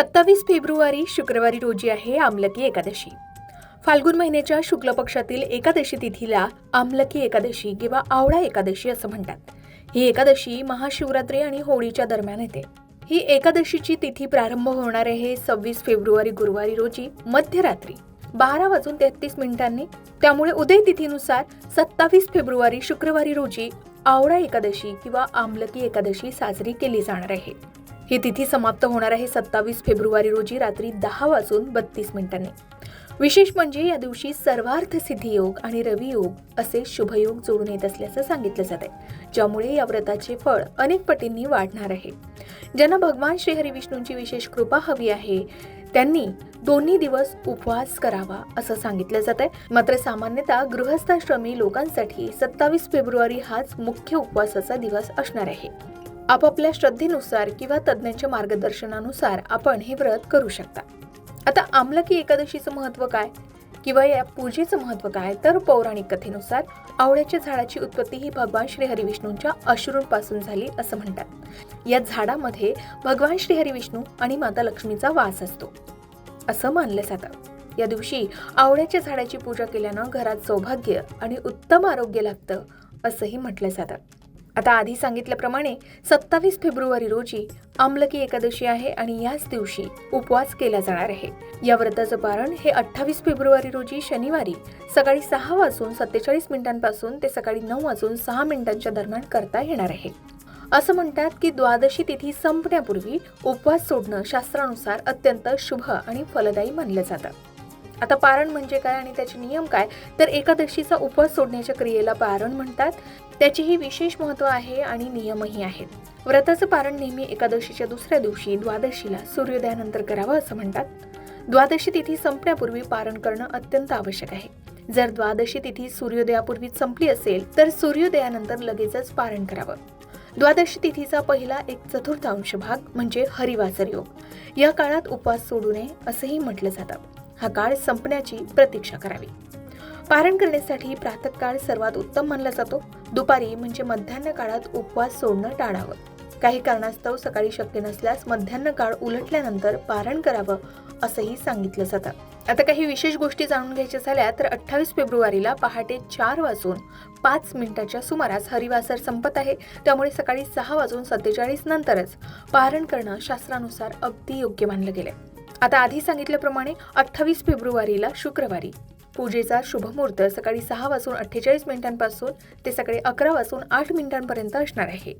27 February शुक्रवारी रोजी आहे आमलकी एकादशी. फाल्गुन महिन्याच्या शुक्ल पक्षातील एकादशी तिथीला आमलकी एकादशी किंवा आवळा एकादशी असं म्हणतात. ही एकादशी महाशिवरात्री आणि होळीच्या दरम्यान येते. ही एकादशीची तिथी प्रारंभ होणार आहे 26 फेब्रुवारी गुरुवारी रोजी मध्यरात्री 12:33 त्यामुळे उदय तिथीनुसार 27 फेब्रुवारी शुक्रवारी रोजी आवळा एकादशी किंवा आमलकी एकादशी साजरी केली जाणार आहे. ही तिथी समाप्त होणार आहे 27 फेब्रुवारी रोजी रात्री 10:32. विशेष म्हणजे या दिवशी सर्वार्थ सिद्धी योग आणि रवी योग असे शुभयोग जोडून येत असल्याचं सांगितलं जात आहे, ज्यामुळे या व्रताचे फळ अनेक पटींनी वाढणार आहे. ज्यांना भगवान श्री हरी विष्णूंची विशेष कृपा हवी आहे त्यांनी दोन्ही दिवस उपवास करावा असं सांगितलं जात आहे. मात्र सामान्यतः गृहस्थाश्रमी लोकांसाठी 27 फेब्रुवारी हाच मुख्य उपवासाचा दिवस असणार आहे. आपापल्या श्रद्धेनुसार किंवा तज्ज्ञांच्या मार्गदर्शनानुसार आपण हे व्रत करू शकता. आता आमलकी एकादशीचं महत्त्व काय किंवा या पूजेचं महत्त्व काय, तर पौराणिक कथेनुसार आवळ्याच्या झाडाची उत्पत्ती ही भगवान श्री हरी विष्णूंच्या अश्रूंपासून झाली असं म्हणतात. या झाडामध्ये भगवान श्री हरी विष्णू आणि माता लक्ष्मीचा वास असतो असं मानलं जातं. या दिवशी आवळ्याच्या झाडाची पूजा केल्यानं घरात सौभाग्य आणि उत्तम आरोग्य लागतं असंही म्हटलं जातं. आता आधी सांगितल्याप्रमाणे 27 फेब्रुवारी रोजी आमलकी एकादशी आहे आणि याच दिवशी उपवास केला जाणार आहे. या व्रताचं पारण हे 28 फेब्रुवारी रोजी शनिवारी सकाळी 6:47 पासून ते सकाळी 9:06 दरम्यान करता येणार आहे. असं म्हणतात की द्वादशी तिथी संपण्यापूर्वी उपवास सोडणं शास्त्रानुसार अत्यंत शुभ आणि फलदायी मानलं जातं. आता पारण म्हणजे काय आणि त्याचे नियम काय, तर एकादशीचा उपवास सोडण्याच्या क्रियेला पारण म्हणतात. त्याचेही विशेष महत्त्व आहे आणि नियमही आहेत. व्रताचं पारण नेहमी एकादशीच्या दुसऱ्या दिवशी द्वादशीला सूर्योदयानंतर करावं असं म्हणतात. द्वादशी तिथी संपण्यापूर्वी पारण करणं अत्यंत आवश्यक आहे. जर द्वादशी तिथी सूर्योदयापूर्वी संपली असेल तर सूर्योदयानंतर लगेचच पारण करावं. द्वादशी तिथीचा पहिला 1/4 भाग म्हणजे हरिवासर योग. या काळात उपवास सोडू नये असंही म्हटलं जातं. हा काळ संपण्याची प्रतीक्षा करावी. पारण करण्यासाठी प्रातःकाळ सर्वात उत्तम मानला जातो. दुपारी म्हणजे मध्यान्ह काळात उपवास सोडणं टाळावं. काही कारणास्तव सकाळी शक्य नसल्यास मध्यान्ह काळ उलटल्यानंतर पारण करावं असंही सांगितलं जातं. आता काही विशेष गोष्टी जाणून घ्यायच्या झाल्या तर 28 फेब्रुवारीला पहाटे 4:05 सुमारास हरिवासर संपत आहे. त्यामुळे सकाळी 6:47 नंतरच पारण करणं शास्त्रानुसार अगदी योग्य मानलं गेलंय. आता आधी सांगितल्याप्रमाणे 28 फेब्रुवारीला शुक्रवारी पूजेचा शुभमुहूर्त सकाळी 6:48 पासून ते सकाळी 11:08 असणार आहे.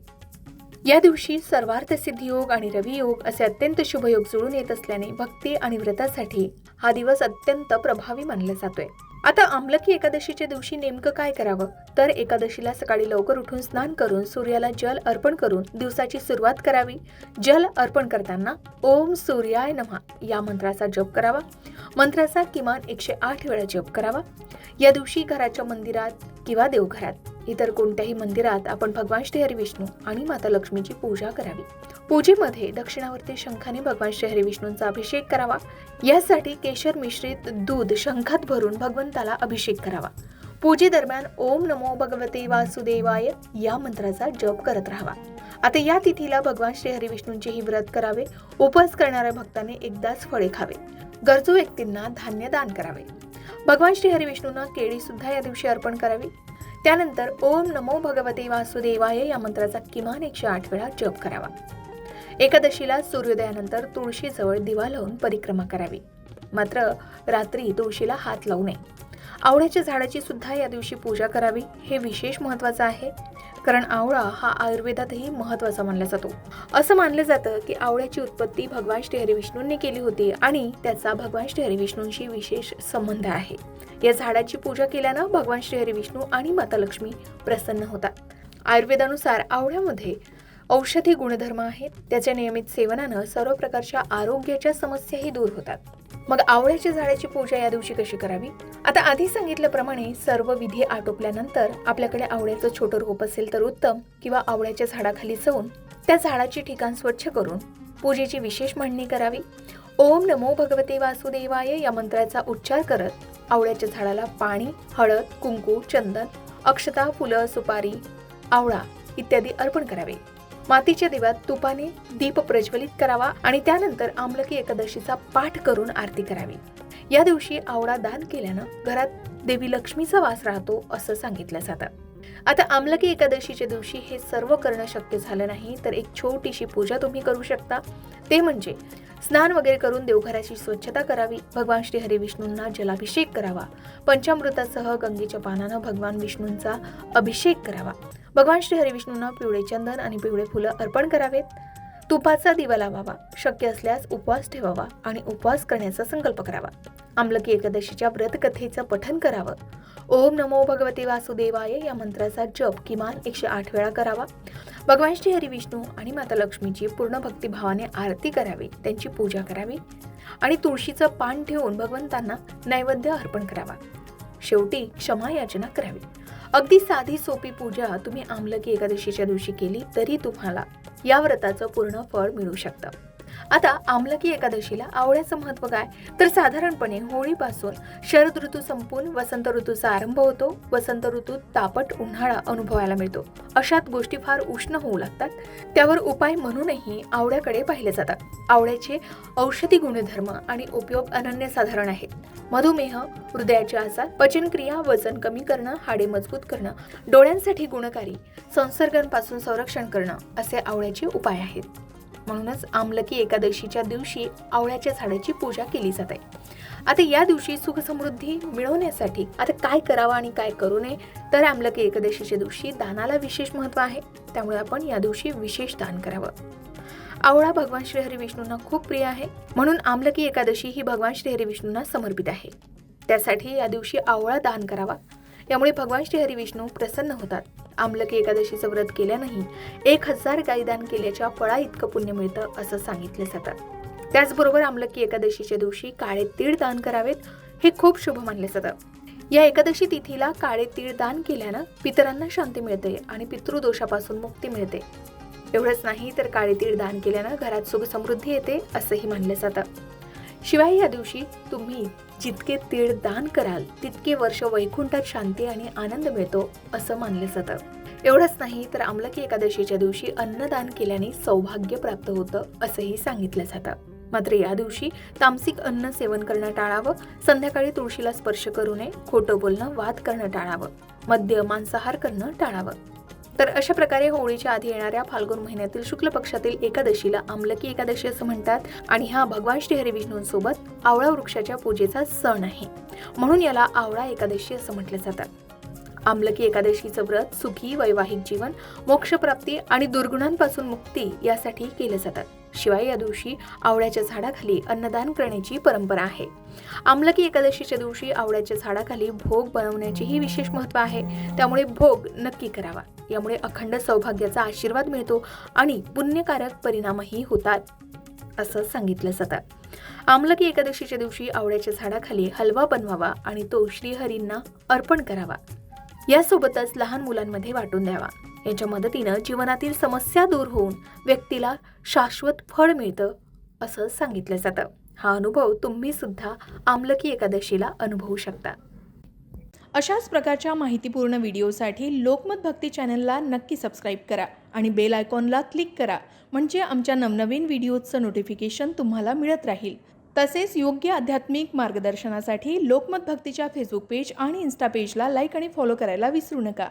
या दिवशी सर्वार्थ सिद्धी योग आणि रवी योग असे अत्यंत शुभ योग जुळून येत असल्याने भक्ती आणि व्रतासाठी हा दिवस अत्यंत प्रभावी मानला जातोय. आता आमलकी एकादशीच्या दिवशी नेमकं काय करावं, तर एकादशीला सकाळी लवकर उठून स्नान करून सूर्याला जल अर्पण करून दिवसाची सुरुवात करावी. जल अर्पण करताना ओम सूर्याय नमः या मंत्राचा जप करावा. मंत्राचा किमान 108 वेळा जप करावा. या दिवशी घराच्या मंदिरात किंवा देवघरात इतर कोणत्याही मंदिरात आपण भगवान श्री हरी विष्णू आणि माता लक्ष्मीची पूजा करावी. पूजेमध्ये दक्षिणावर्ती शंखाने भगवान श्री हरी विष्णूंचा अभिषेक करावा. यासाठी केशर मिश्रित दूध शंखात भरून भगवंताला अभिषेक करावा. पूजेदरम्यान ओम नमो भगवते वासुदेवाय या मंत्राचा जप करत राहावा. आता या तिथीला भगवान श्री हरी विष्णूंचेही व्रत करावे. उपवास करणाऱ्या भक्तांनी एकदाच फळे खावे. गरजू व्यक्तींना धान्य दान करावे. भगवान श्री हरी विष्णूंना केळी सुद्धा या दिवशी अर्पण करावी. त्यानंतर ओम नमो भगवते वासुदेवाय या मंत्राचा किमान 108 वेळा जप करावा. एकादशीला सूर्योदयानंतर तुळशीजवळ दिवा लावून परिक्रमा करावी. मात्र रात्री तुळशीला हात लावू नये. आवळ्याच्या झाडाची सुद्धा या दिवशी पूजा करावी. हे विशेष महत्त्वाचं आहे, कारण आवळा हा आयुर्वेदातही महत्त्वाचा मानला जातो. असं मानलं जातं की आवळ्याची उत्पत्ती भगवान श्री हरी विष्णूंनी केली होती आणि त्याचा भगवान श्री हरी विष्णूंशी विशेष संबंध आहे. या झाडाची पूजा केल्यानं भगवान श्री हरी विष्णू आणि माता लक्ष्मी प्रसन्न होतात. आयुर्वेदानुसार आवळ्यामध्ये औषधी गुणधर्म आहेत. त्याच्या नियमित सेवनानं सर्व प्रकारच्या आरोग्याच्या समस्याही दूर होतात. मग आवळ्याच्या झाडाची पूजा या दिवशी कशी करावी? आता आधी सांगितल्याप्रमाणे सर्व विधी आटोपल्यानंतर आपल्याकडे आवळ्याचं छोटं रोप असेल तर उत्तम, किंवा आवळ्याच्या झाडाखाली जाऊन त्या झाडाचे ठिकाण स्वच्छ करून पूजेची विशेष मांडणी करावी. ओम नमो भगवते वासुदेवाय या मंत्राचा उच्चार करत आवळ्याच्या झाडाला पाणी, हळद, कुंकू, चंदन, अक्षता, फुलं, सुपारी, आवळा इत्यादी अर्पण करावे. मातीच्या दिव्यात तुपाने दीप प्रज्वलित करावा आणि त्यानंतर आमलकी एकादशीचा पाठ करून आरती करावी. या दिवशी आवळा दान केल्यानं घरात देवी लक्ष्मीचा वास राहतो असं सांगितलं जातं. आता आमलकी एकादशीच्या दिवशी हे सर्व करणं शक्य झालं नाही तर एक छोटीशी पूजा तुम्ही करू शकता. ते म्हणजे स्नान वगैरे करून देवघराची स्वच्छता करावी, भगवान श्री हरी विष्णूंना जलाभिषेक करावा, पंचामृतासह गंगेच्या पानानं भगवान विष्णूंचा अभिषेक करावा, भगवान श्री हरी विष्णूंना पिवळे चंदन आणि पिवळे फुलं अर्पण करावेत, तुपाचा दिवा लावावा, शक्य असल्यास उपवास ठेवावा आणि उपवास करण्याचा संकल्प करावा. आमलकी एकादशीच्या व्रतकथेचं पठण करावं. ओम नमो भगवते वासुदेवाय या मंत्राचा जप किमान 108 वेळा करावा. भगवान श्री हरी विष्णू आणि माता लक्ष्मीची पूर्ण भक्तिभावाने आरती करावी, त्यांची पूजा करावी आणि तुळशीचं पान ठेवून भगवंतांना नैवेद्य अर्पण करावा. शेवटी क्षमा याचना करावी. अगदी साधी सोपी पूजा तुम्ही आमलकी एकादशीच्या दिवशी केली तरी तुम्हाला या व्रताचं पूर्ण फळ मिळू शकतं. आता आमलकी एकादशीला आवळ्याचं महत्त्व काय, तर साधारणपणे होळीपासून शरद ऋतू संपून वसंत ऋतूचा आरंभ होतो. वसंत ऋतूत तापट उन्हाळा अनुभवायला मिळतो. अशात गोष्टी फार उष्ण होऊ लागतात. त्यावर उपाय म्हणूनही आवळ्याकडे पाहिले जातात. आवळ्याचे औषधी गुणधर्म आणि उपयोग अनन्यसाधारण आहेत. मधुमेह, हृदयाचे आजार, पचनक्रिया, वजन कमी करणं, हाडे मजबूत करणं, डोळ्यांसाठी गुणकारी, संसर्गांपासून संरक्षण करणं असे आवळ्याचे उपाय आहेत. म्हणूनच आमलकी एकादशीच्या दिवशी आवळ्याच्या झाडाची पूजा केली जाते. आता या दिवशी सुख समृद्धी मिळवण्यासाठी आता काय करावं आणि काय करू नये, तर आमलकी एकादशीच्या दिवशी दानाला विशेष महत्त्व आहे. त्यामुळे आपण या दिवशी विशेष दान करावं. आवळा भगवान श्री हरी विष्णूंना खूप प्रिय आहे, म्हणून आमलकी एकादशी ही भगवान श्री हरी विष्णूंना समर्पित आहे. त्यासाठी या दिवशी आवळा दान करावा. यामुळे भगवान श्री हरी विष्णू प्रसन्न होतात. आमलकी एकादशीचं व्रत केल्यानंही 1000 गाई दान केल्याच्या फळा इतकं पुण्य मिळतं असं सांगितलं जातं. त्याचबरोबर आमलकी एकादशीच्या दिवशी काळे तीळ दान करावेत, हे खूप शुभ मानले जातं. या एकादशी तिथीला काळे तीळ दान केल्यानं पितरांना शांती मिळते आणि पितृदोषापासून मुक्ती मिळते. एवढंच नाही तर काळे तीळ दान केल्यानं घरात सुख समृद्धी येते असंही मानलं जातं. शिवाय या दिवशी तुम्ही जितके तीळ दान कराल तितके वर्ष वैकुंठात शांती आणि आनंद मिळतो असं मानलं जातं. एवढंच नाही तर आमलकी एकादशीच्या दिवशी अन्नदान केल्याने सौभाग्य प्राप्त होतं असंही सांगितलं जातं. मात्र या दिवशी तामसिक अन्न सेवन करणं टाळावं, संध्याकाळी तुळशीला स्पर्श करू नये, खोटं बोलणं, वाद करणं टाळावं, मद्य मांसाहार करणं टाळावं. तर अशा प्रकारे होळीच्या आधी येणाऱ्या फाल्गुन महिन्यातील शुक्ल पक्षातील एकादशीला आमलकी एकादशी असं म्हणतात आणि हा भगवान श्री हरी विष्णूंसोबत आवळा वृक्षाच्या पूजेचा सण आहे, म्हणून याला आवळा एकादशी असं म्हटलं जातं. आमलकी एकादशीचं व्रत सुखी वैवाहिक जीवन, मोक्षप्राप्ती आणि दुर्गुणांपासून मुक्ती यासाठी केलं जातं. शिवाय या दिवशी आवळ्याच्या झाडाखाली अन्नदान करण्याची परंपरा आहे. आमलकी एकादशीच्या दिवशी आवळ्याच्या झाडाखाली भोग बनवण्याचेही विशेष महत्त्व आहे. त्यामुळे भोग नक्की करावा. यामुळे अखंड सौभाग्याचा आशीर्वाद मिळतो आणि पुण्यकारक परिणामही होतात असं सांगितलं जातं. आमलकी एकादशीच्या दिवशी आवळ्याच्या झाडाखाली हलवा बनवावा आणि तो श्रीहरींना अर्पण करावा. यासोबतच लहान मुलांमध्ये वाटून द्यावा. याच्या मदतीनं जीवनातील समस्या दूर होऊन व्यक्तीला शाश्वत फळ मिळतं असं सांगितलं जातं. हा अनुभव तुम्ही सुद्धा आमलकी एकादशीला अनुभवू शकता. अशाच प्रकारच्या माहितीपूर्ण व्हिडिओसाठी लोकमत भक्ती चॅनलला नक्की सबस्क्राईब करा आणि बेल आयकॉनला क्लिक करा, म्हणजे आमच्या नवनवीन व्हिडिओचं नोटिफिकेशन तुम्हाला मिळत राहील. तसेच योग्य आध्यात्मिक मार्गदर्शनासाठी लोकमत भक्तीच्या फेसबुक पेज आणि इन्स्टा पेजला लाईक आणि फॉलो करायला विसरू नका.